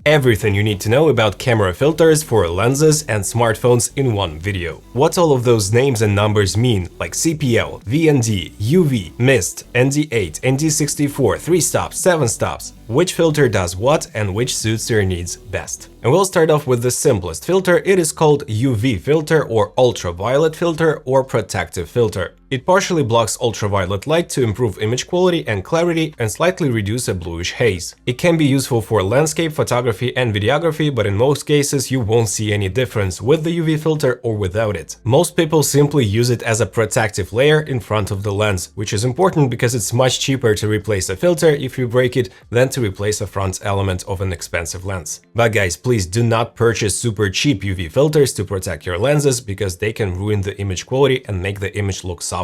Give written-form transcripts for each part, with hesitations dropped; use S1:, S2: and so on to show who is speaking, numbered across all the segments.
S1: Everything you need to know about camera filters for lenses and smartphones in one video. What all of those names and numbers mean, like CPL, VND, UV, mist, ND8, ND64, 3 stops, 7 stops, which filter does what and which suits your needs best. And we'll start off with the simplest filter. It is called UV filter or ultraviolet filter or protective filter. It partially blocks ultraviolet light to improve image quality and clarity and slightly reduce a bluish haze. It can be useful for landscape photography and videography, but in most cases you won't see any difference with the UV filter or without it. Most people simply use it as a protective layer in front of the lens, which is important because it's much cheaper to replace a filter if you break it than to replace a front element of an expensive lens. But guys, please do not purchase super cheap UV filters to protect your lenses because they can ruin the image quality and make the image look softer.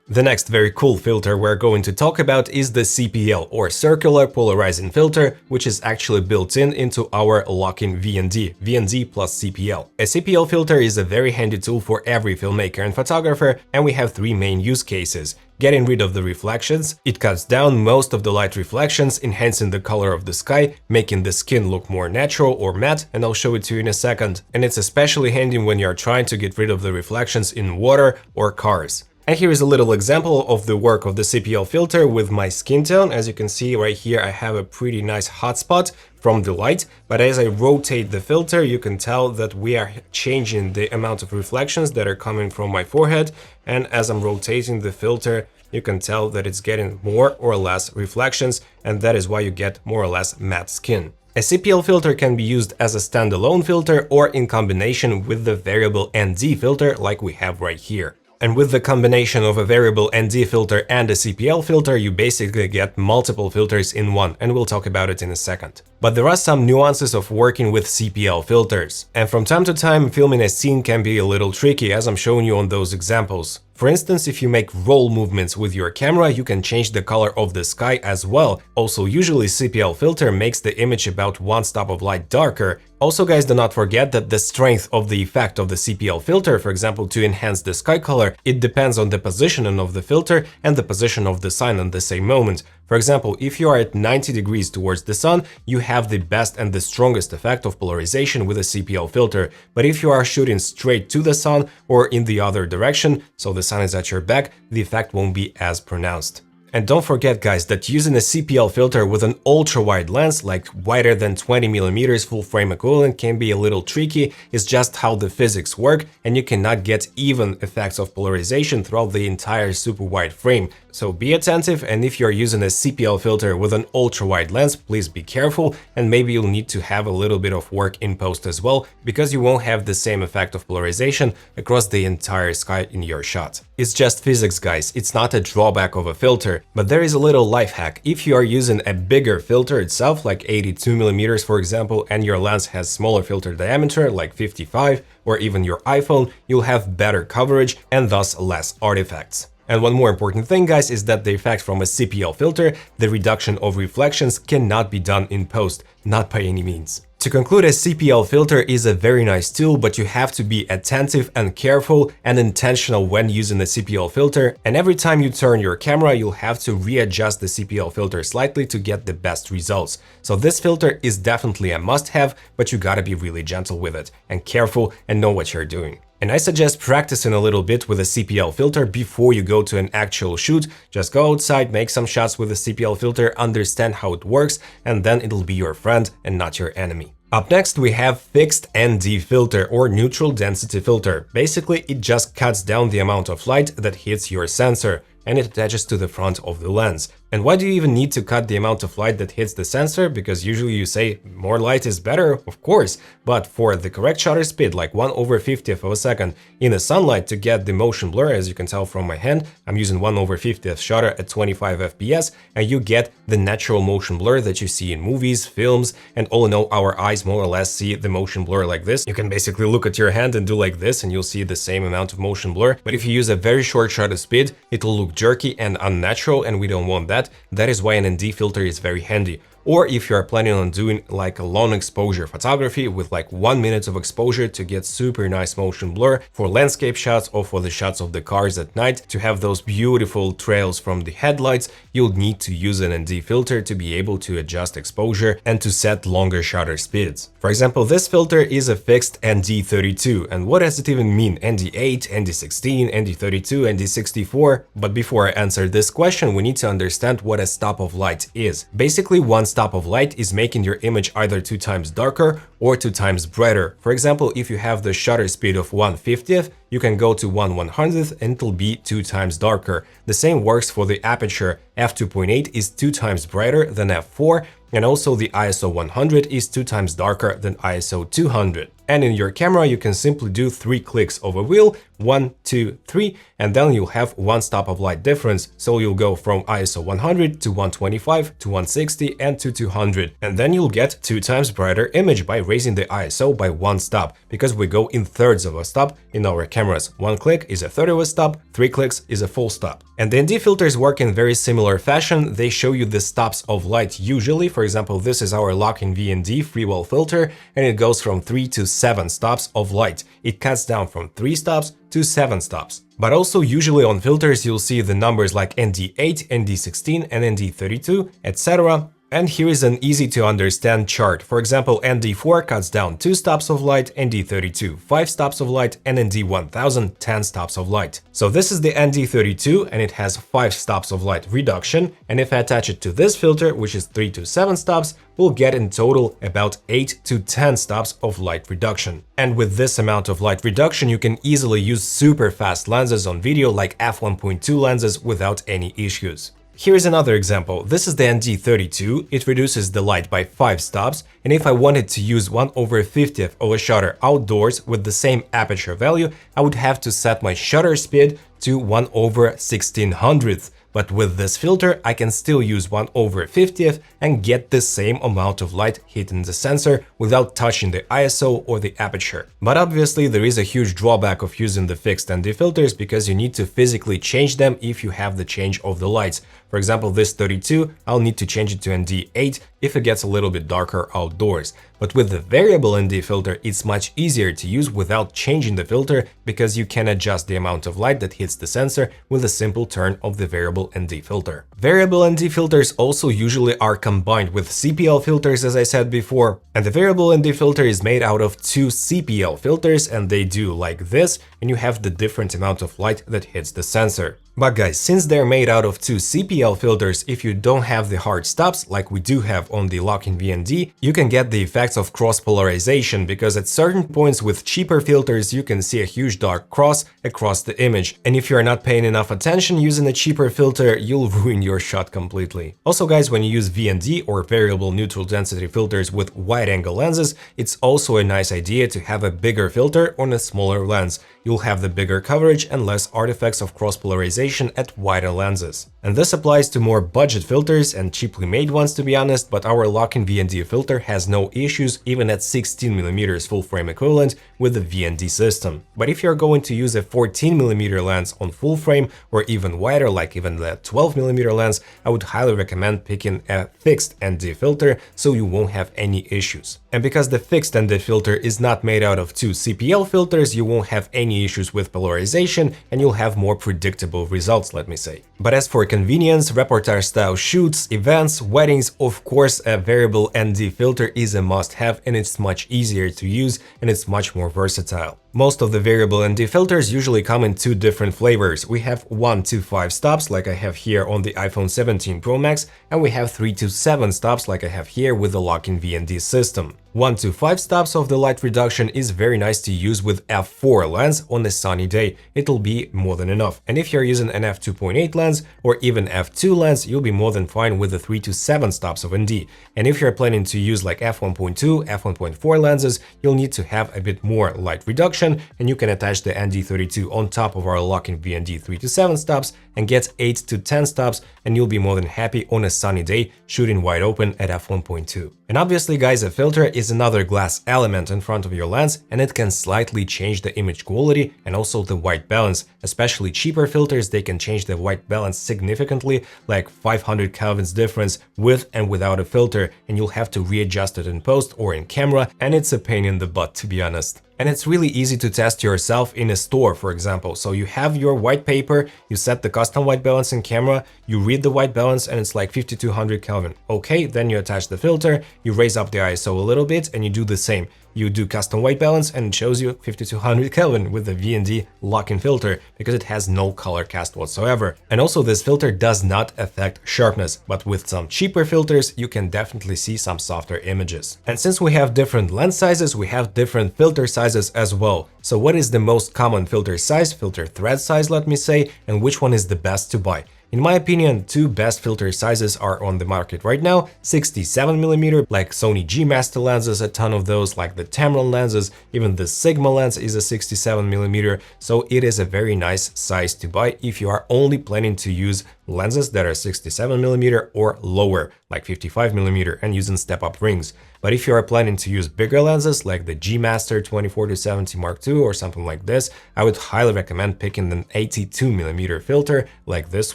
S1: The next very cool filter we're going to talk about is the CPL or circular polarizing filter, which is actually built into our lock-in VND plus CPL. A CPL filter is a very handy tool for every filmmaker and photographer, and we have three main use cases. Getting rid of the reflections, it cuts down most of the light reflections, enhancing the color of the sky, making the skin look more natural or matte, and I'll show it to you in a second. And it's especially handy when you're trying to get rid of the reflections in water or cars. And here is a little example of the work of the CPL filter with my skin tone. As you can see right here, I have a pretty nice hotspot from the light, but as I rotate the filter, you can tell that we are changing the amount of reflections that are coming from my forehead. And as I'm rotating the filter, you can tell that it's getting more or less reflections, and that is why you get more or less matte skin. A CPL filter can be used as a standalone filter or in combination with the variable ND filter like we have right here. And with the combination of a variable ND filter and a CPL filter, you basically get multiple filters in one, and we'll talk about it in a second. But there are some nuances of working with CPL filters. And from time to time, filming a scene can be a little tricky, as I'm showing you on those examples. For instance, if you make roll movements with your camera, you can change the color of the sky as well. Also, usually CPL filter makes the image about one stop of light darker. Also, guys, do not forget that the strength of the effect of the CPL filter, for example, to enhance the sky color, it depends on the positioning of the filter and the position of the sun at the same moment. For example, if you are at 90 degrees towards the sun, you have the best and the strongest effect of polarization with a CPL filter. But if you are shooting straight to the sun or in the other direction, so the sun is at your back, the effect won't be as pronounced. And don't forget, guys, that using a CPL filter with an ultra-wide lens, like wider than 20mm full frame equivalent, can be a little tricky. It's just how the physics work, and you cannot get even effects of polarization throughout the entire super wide frame. So be attentive, and if you're using a CPL filter with an ultra-wide lens, please be careful, and maybe you'll need to have a little bit of work in post as well, because you won't have the same effect of polarization across the entire sky in your shot. It's just physics, guys, it's not a drawback of a filter. But there is a little life hack. If you are using a bigger filter itself, like 82mm for example, and your lens has smaller filter diameter, like 55, or even your iPhone, you'll have better coverage and thus less artifacts. And one more important thing, guys, is that the effect from a CPL filter, the reduction of reflections, cannot be done in post, not by any means. To conclude, a CPL filter is a very nice tool, but you have to be attentive and careful and intentional when using a CPL filter, and every time you turn your camera, you'll have to readjust the CPL filter slightly to get the best results. So this filter is definitely a must-have, but you gotta be really gentle with it and careful and know what you're doing. And I suggest practicing a little bit with a CPL filter before you go to an actual shoot. Just go outside, make some shots with a CPL filter, understand how it works, and then it'll be your friend and not your enemy. Up next, we have fixed ND filter or neutral density filter. Basically, it just cuts down the amount of light that hits your sensor, and it attaches to the front of the lens. And why do you even need to cut the amount of light that hits the sensor? Because usually you say more light is better, of course, but for the correct shutter speed, like 1/50th of a second in the sunlight to get the motion blur, as you can tell from my hand, I'm using 1/50th shutter at 25 FPS, and you get the natural motion blur that you see in movies, films, and all in all, our eyes more or less see the motion blur like this. You can basically look at your hand and do like this, and you'll see the same amount of motion blur. But if you use a very short shutter speed, it'll look jerky and unnatural, and we don't want that. That is why an ND filter is very handy. or if you are planning on doing like a long exposure photography with like 1 minute of exposure to get super nice motion blur for landscape shots or for the shots of the cars at night to have those beautiful trails from the headlights, you'll need to use an ND filter to be able to adjust exposure and to set longer shutter speeds. For example, this filter is a fixed ND32, and what does it even mean? ND8, ND16, ND32, ND64? But before I answer this question, we need to understand what a stop of light is. Basically, one stop of light is making your image either 2 times darker or 2 times brighter. For example, if you have the shutter speed of 1/50th, you can go to 1/100th and it'll be 2 times darker. The same works for the aperture. f2.8 is 2 times brighter than f4, and also the ISO 100 is 2 times darker than ISO 200. And in your camera, you can simply do 3 clicks of a wheel, 1, 2, 3, and then you'll have one stop of light difference. So you'll go from ISO 100 to 125 to 160 and to 200. And then you'll get 2 times brighter image by raising the ISO by 1 stop, because we go in thirds of a stop in our cameras. 1 click is a third of a stop, 3 clicks is a full stop. And the ND filters work in very similar fashion. They show you the stops of light usually. For example, this is our lock-in VND Freewell filter, and it goes from 3 to 7 stops of light. It cuts down from 3 stops to 7 stops. But also usually on filters you'll see the numbers like ND8, ND16 and ND32, etc. And here is an easy to understand chart. For example, ND4 cuts down 2 stops of light, ND32 5 stops of light, and ND1000 10 stops of light. So this is the ND32 and it has 5 stops of light reduction, and if I attach it to this filter, which is 3 to 7 stops, we'll get in total about 8 to 10 stops of light reduction. And with this amount of light reduction, you can easily use super fast lenses on video like f1.2 lenses without any issues. Here is another example. This is the ND32. It reduces the light by 5 stops, and if I wanted to use 1/50th of a shutter outdoors with the same aperture value, I would have to set my shutter speed to 1/1600th. But with this filter, I can still use 1/50th and get the same amount of light hitting the sensor without touching the ISO or the aperture. But obviously there is a huge drawback of using the fixed ND filters, because you need to physically change them if you have the change of the lights. For example, this 32, I'll need to change it to ND8 if it gets a little bit darker outdoors. But with the variable ND filter, it's much easier to use without changing the filter, because you can adjust the amount of light that hits the sensor with a simple turn of the variable ND filter. Variable ND filters also usually are combined with CPL filters, as I said before, and the variable ND filter is made out of 2 CPL filters, and they do like this, and you have the different amount of light that hits the sensor. But guys, since they're made out of 2 CPL filters, if you don't have the hard stops like we do have on the lock-in VND, you can get the effects of cross-polarization, because at certain points with cheaper filters you can see a huge dark cross across the image, and if you're not paying enough attention using a cheaper filter, you'll ruin your shot completely. Also guys, when you use VND or variable neutral density filters with wide-angle lenses, it's also a nice idea to have a bigger filter on a smaller lens. You'll have the bigger coverage and less artifacts of cross-polarization at wider lenses. And this applies to more budget filters and cheaply made ones, to be honest, but our lock-in VND filter has no issues even at 16mm full frame equivalent with the VND system. But if you're going to use a 14mm lens on full frame or even wider, like even the 12mm lens, I would highly recommend picking a fixed ND filter so you won't have any issues. And because the fixed ND filter is not made out of 2 CPL filters, you won't have any issues with polarization and you'll have more predictable results, let me say. But as for convenience, reportage style shoots, events, weddings, of course a variable ND filter is a must-have, and it's much easier to use and it's much more versatile. Most of the variable ND filters usually come in 2 different flavors. We have 1 to 5 stops like I have here on the iPhone 17 Pro Max, and we have 3 to 7 stops like I have here with the lock-in VND system. 1 to 5 stops of the light reduction is very nice to use with f4 lens on a sunny day. It'll be more than enough. And if you're using an f2.8 lens or even f2 lens, you'll be more than fine with the 3 to 7 stops of ND. And if you're planning to use like f1.2, f1.4 lenses, you'll need to have a bit more light reduction, and you can attach the ND32 on top of our lock-in VND 3 to 7 stops and get 8 to 10 stops, and you'll be more than happy on a sunny day shooting wide open at f1.2. And obviously guys, a filter is another glass element in front of your lens, and it can slightly change the image quality and also the white balance. Especially cheaper filters, they can change the white balance significantly, like 500 kelvins difference with and without a filter, and you'll have to readjust it in post or in camera, and it's a pain in the butt, to be honest. And it's really easy to test yourself in a store, for example. So you have your white paper, you set the custom white balance in camera, you read the white balance and it's like 5200 Kelvin. Okay, then you attach the filter, you raise up the ISO a little bit and you do the same. You do custom white balance and it shows you 5200 Kelvin with the VND lock-in filter because it has no color cast whatsoever. And also this filter does not affect sharpness, but with some cheaper filters you can definitely see some softer images. And since we have different lens sizes, we have different filter sizes as well. So what is the most common filter size, filter thread size, let me say, and which one is the best to buy? In my opinion, two best filter sizes are on the market right now: 67mm, like Sony G Master lenses, a ton of those, like the Tamron lenses, even the Sigma lens is a 67mm, so it is a very nice size to buy if you are only planning to use lenses that are 67mm or lower, like 55mm, and using step-up rings. But if you are planning to use bigger lenses like the G Master 24-70 Mark II or something like this, I would highly recommend picking an 82mm filter like this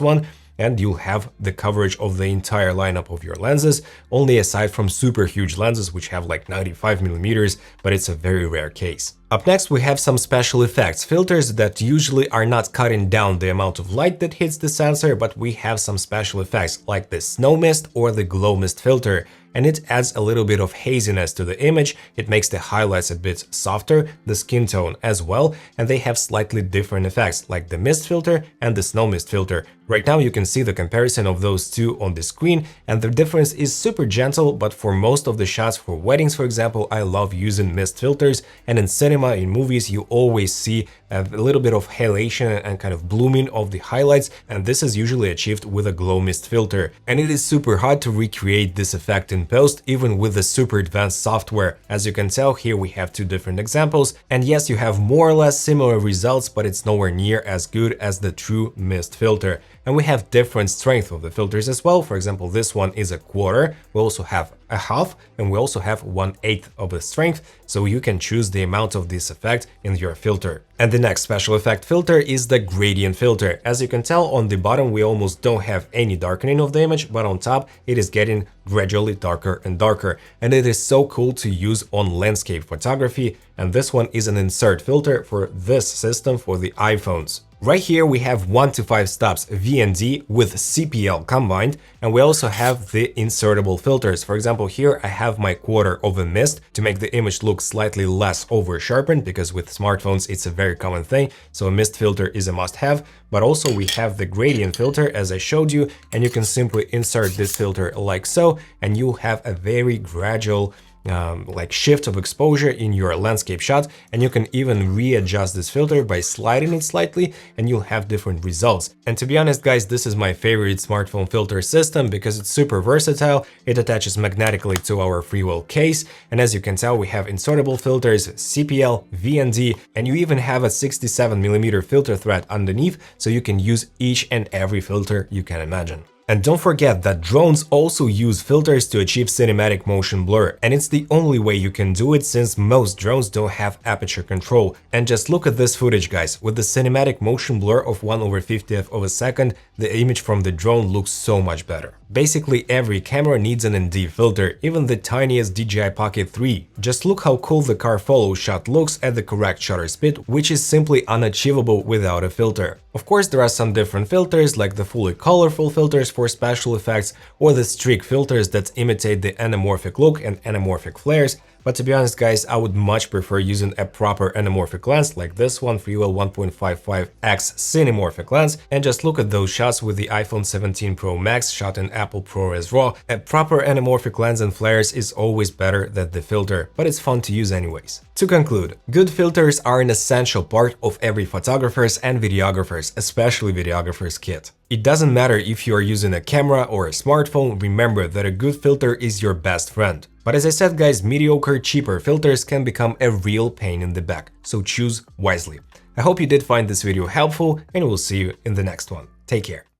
S1: one, and you'll have the coverage of the entire lineup of your lenses, only aside from super huge lenses which have like 95mm, but it's a very rare case. Up next we have some special effects, filters that usually are not cutting down the amount of light that hits the sensor, but we have some special effects like the snow mist or the glow mist filter. And it adds a little bit of haziness to the image, it makes the highlights a bit softer, the skin tone as well, and they have slightly different effects, like the mist filter and the snow mist filter. Right now you can see the comparison of those two on the screen, and the difference is super gentle, but for most of the shots, for weddings for example, I love using mist filters, and in cinema, in movies, you always see a little bit of halation and kind of blooming of the highlights, and this is usually achieved with a glow mist filter. And it is super hard to recreate this effect in post, even with the super advanced software. As you can tell, here we have two different examples, and yes, you have more or less similar results, but it's nowhere near as good as the true mist filter. And we have different strength of the filters as well. For example, this one is a quarter, we also have a half, and we also have 1/8 of the strength, so you can choose the amount of this effect in your filter. And the next special effect filter is the gradient filter. As you can tell, on the bottom we almost don't have any darkening of the image, but on top it is getting gradually darker and darker, and it is so cool to use on landscape photography. And this one is an insert filter for this system for the iPhones. Right here we have 1 to 5 stops VND with CPL combined, and we also have the insertable filters. For example, here I have my quarter of a mist to make the image look slightly less over sharpened, because with smartphones it's a very common thing, so a mist filter is a must-have. But also we have the gradient filter, as I showed you, and you can simply insert this filter like so, and you have a very gradual like shift of exposure in your landscape shot, and you can even readjust this filter by sliding it slightly, and you'll have different results. And to be honest guys, this is my favorite smartphone filter system because it's super versatile, it attaches magnetically to our Freewell case, and as you can tell we have insertable filters, CPL, VND, and you even have a 67mm filter thread underneath, so you can use each and every filter you can imagine. And don't forget that drones also use filters to achieve cinematic motion blur, and it's the only way you can do it since most drones don't have aperture control. And just look at this footage guys, with the cinematic motion blur of 1/50th of a second, the image from the drone looks so much better. Basically every camera needs an ND filter, even the tiniest DJI Pocket 3. Just look how cool the car follow shot looks at the correct shutter speed, which is simply unachievable without a filter. Of course, there are some different filters, like the fully colorful filters for special effects, or the streak filters that imitate the anamorphic look and anamorphic flares. But to be honest guys, I would much prefer using a proper anamorphic lens like this one, Freewell 1.55x Cinemorphic lens, and just look at those shots with the iPhone 17 Pro Max shot in Apple ProRes RAW. A proper anamorphic lens and flares is always better than the filter, but it's fun to use anyways. To conclude, good filters are an essential part of every photographer's and videographer's, especially videographer's kit. It doesn't matter if you are using a camera or a smartphone, remember that a good filter is your best friend. But as I said guys, mediocre, cheaper filters can become a real pain in the back, so choose wisely. I hope you did find this video helpful, and we'll see you in the next one. Take care.